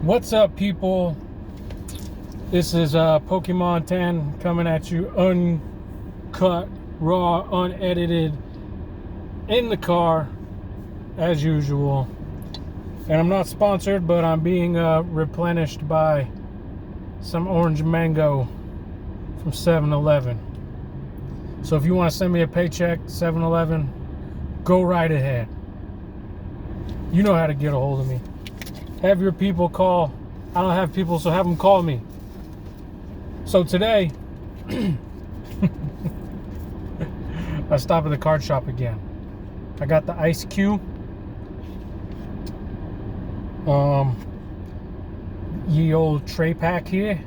What's up, people? This is Pokemon 10 coming at you uncut, raw, unedited, in the car as usual. And I'm not sponsored, but I'm being replenished by some orange mango from 7-Eleven. So if you want to send me a paycheck, 7-Eleven, go right ahead. You know how to get a hold of me. Have your people call. I don't have people, so have them call me. So today, I stopped at the card shop again. I got the Ice Cube. Ye old tray pack here.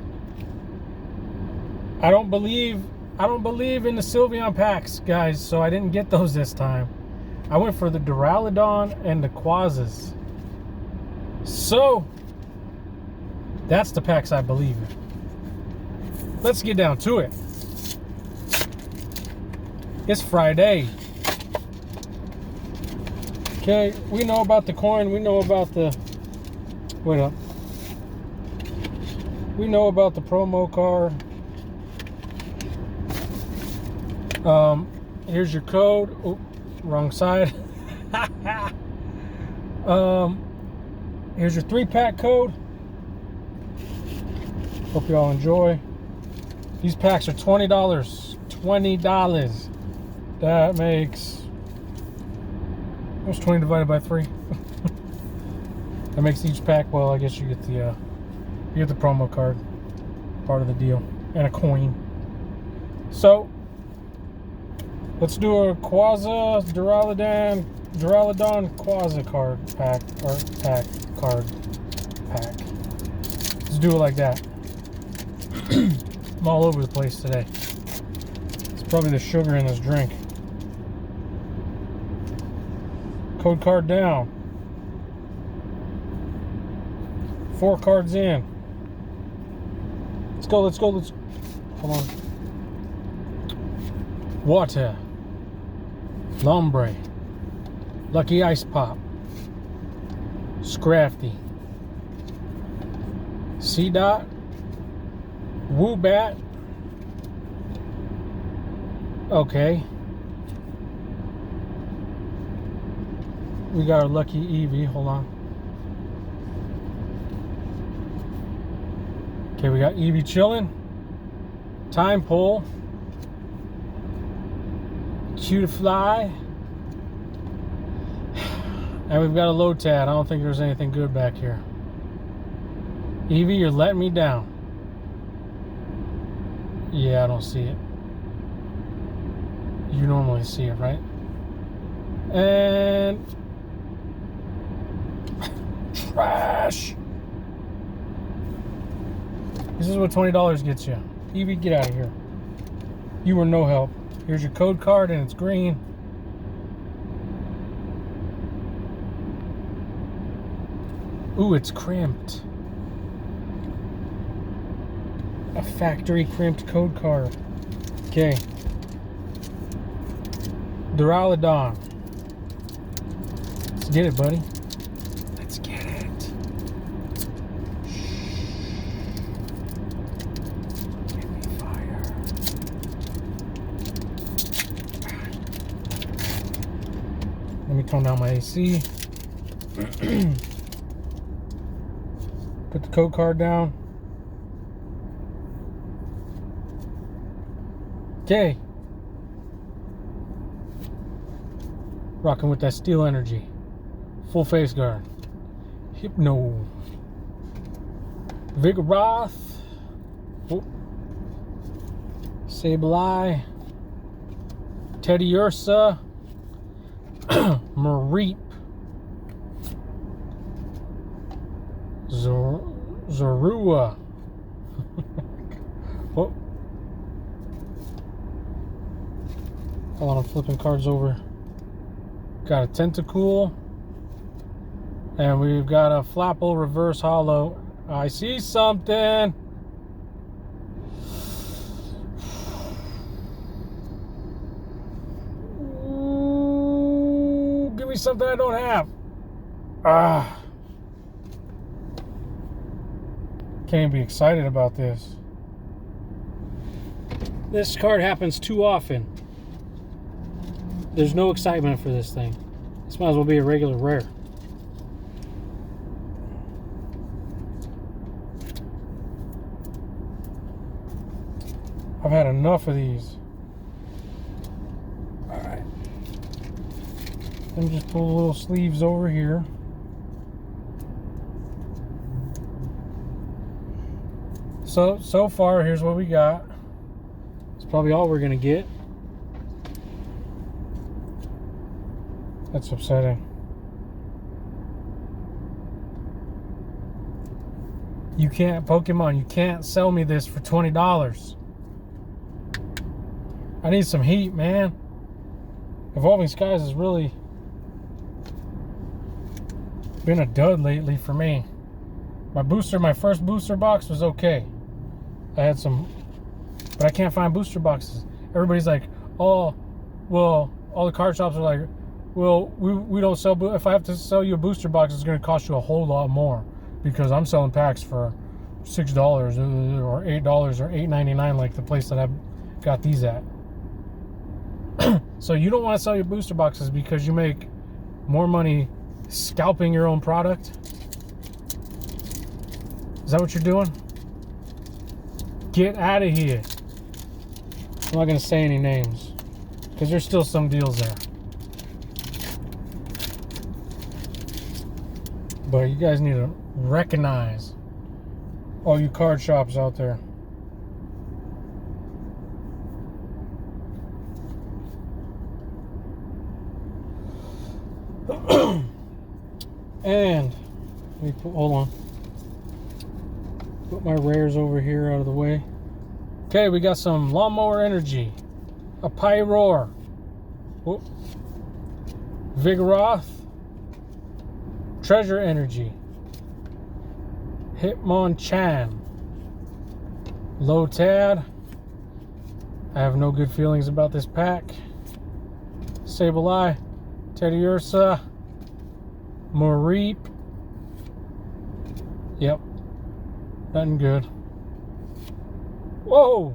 I don't believe in the Sylveon packs, guys, so I didn't get those this time. I went for the Duraludon and the Quazzas. So, that's the packs I believe in. Let's get down to it. It's Friday. Okay, we know about the coin. We know about the... Wait up. We know about the promo card. Here's your code. Oh, wrong side. Here's your 3-pack code. Hope you all enjoy. These packs are $20. $20. That makes... What's 20 divided by 3? That makes each pack, well, I guess you get the promo card. Part of the deal. And a coin. So, let's do a Quazza Duraludon Quazza card pack. Or pack. Card pack. Let's do it like that. I'm all over the place today. It's probably the sugar in this drink. Code card down. 4 cards in. Let's go. Hold on. Water. Lombre. Lucky Ice Pop. Scrafty. C-Dot. Woobat. Okay. We got our lucky Eevee. Hold on. Okay, we got Eevee chilling. Time Pull. Cutiefly. And we've got a Lotad. I don't think there's anything good back here. Eevee, you're letting me down. Yeah, I don't see it. You normally see it, right? And... trash! This is what $20 gets you. Eevee, get out of here. You were no help. Here's your code card, and it's green. Ooh, it's crimped. A factory crimped code card. Okay. Duraludon. Let's get it, buddy. Let's get it. Shh. Give me fire. Let me tone down my AC. Put the code card down. Okay. Rocking with that Steel Energy. Full face guard. Hypno. Vigoroth. Oh. Sableye. Teddiursa. Mareep. Zorua. Oh. Hold on, I'm flipping cards over. Got a Tentacool. And we've got a Flapple Reverse Hollow. I see something. Ooh, give me something I don't have. Ah. Can't be excited about this. This card happens too often. There's no excitement for this thing. This might as well be a regular rare. I've had enough of these. Alright. Let me just pull the little sleeves over here. So far, here's what we got. It's probably all we're gonna get. That's upsetting. You can't, Pokemon, you can't sell me this for $20. I need some heat, man. Evolving Skies has really been a dud lately for me. My first booster box was okay. I had some, but I can't find booster boxes. Everybody's like, oh, well, all the card shops are like, well, we don't sell, if I have to sell you a booster box, it's going to cost you a whole lot more because I'm selling packs for $6 or $8 or $8.99 like the place that I've got these at. So you don't want to sell your booster boxes because you make more money scalping your own product? Is that what you're doing? Get out of here. I'm not going to say any names because there's still some deals there. But you guys need to recognize all you card shops out there. And hold on. Put my rares over here out of the way. Okay, we got some Lawnmower Energy, a Pyroar, Vigoroth, Treasure Energy, Hitmonchan, Lotad. I have no good feelings about this pack. Sableye, Teddiursa, Mareep. Yep, nothing good. Whoa!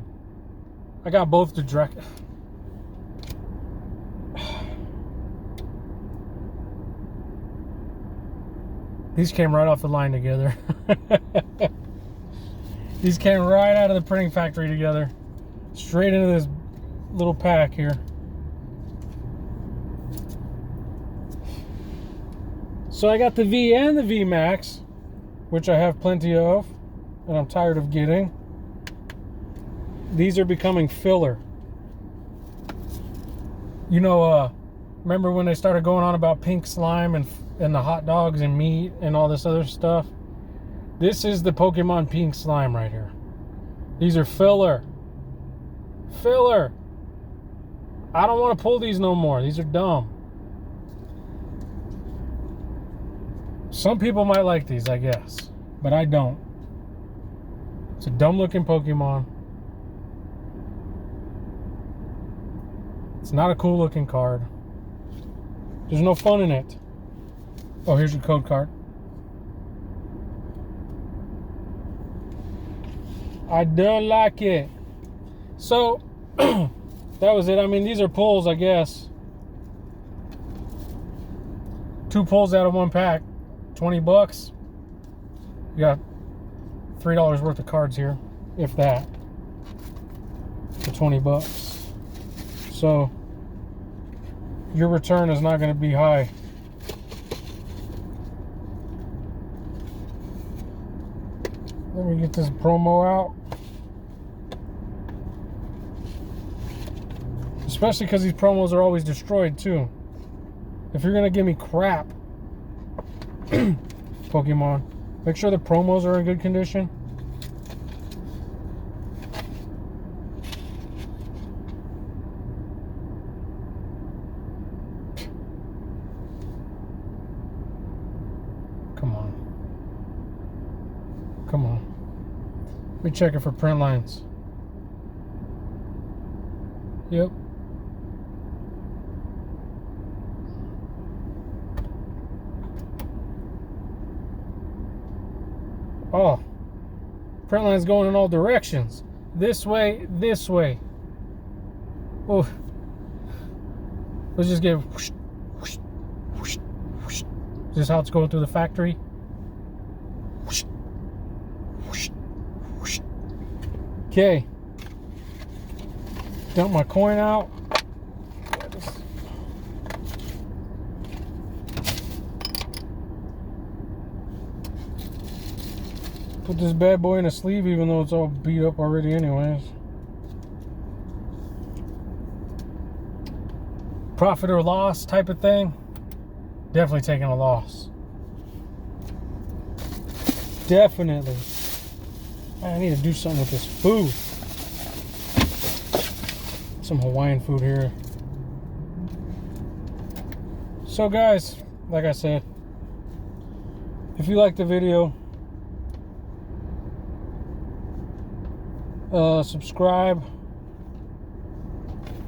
I got both the Drek. These came right off the line together. These came right out of the printing factory together. Straight into this little pack here. So I got the V and the V Max, which I have plenty of, and I'm tired of getting. These are becoming filler. You know, remember when they started going on about pink slime and the hot dogs and meat and all this other stuff? This is the Pokemon pink slime right here. These are filler. Filler. I don't want to pull these no more. These are dumb. Some people might like these, I guess, but I don't. It's a dumb looking Pokemon. It's not a cool looking card. There's no fun in it. Oh, here's your code card. I don't like it. So, that was it. I mean, these are pulls, I guess. 2 pulls out of 1 pack. 20 bucks. You got $3 worth of cards here, if that, for 20 bucks. So your return is not going to be high. Let me get this promo out. Especially because these promos are always destroyed too. If you're going to give me crap, Pokemon, make sure the promos are in good condition. Come on. Come on. Let me check it for print lines. Yep. Oh, Print line's going in all directions. This way, this way. Oh, let's just get whoosh, whoosh, whoosh, whoosh. Is this how it's going through the factory? Whoosh, whoosh, whoosh. Okay. Dump my coin out. Put this bad boy in a sleeve, even though it's all beat up already anyways. Profit or loss type of thing. Definitely taking a loss. Definitely. Man, I need to do something with this food. Some Hawaiian food here. So guys, like I said, if you like the video, subscribe,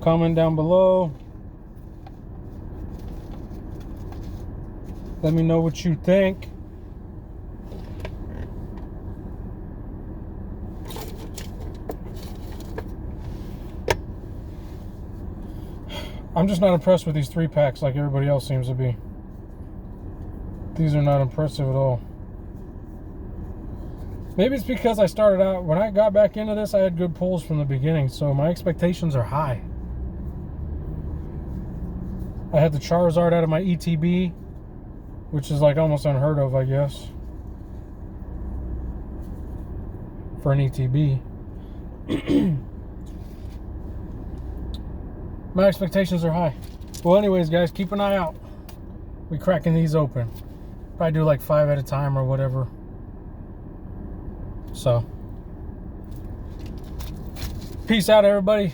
comment down below, let me know what you think. I'm just not impressed with these 3-packs like everybody else seems to be. These are not impressive at all. Maybe it's because I started out, when I got back into this, I had good pulls from the beginning, so my expectations are high. I had the Charizard out of my ETB, which is like almost unheard of, I guess, for an ETB. My expectations are high. Well, anyways, guys, keep an eye out. We cracking these open. Probably do like 5 at a time or whatever. So, peace out, everybody.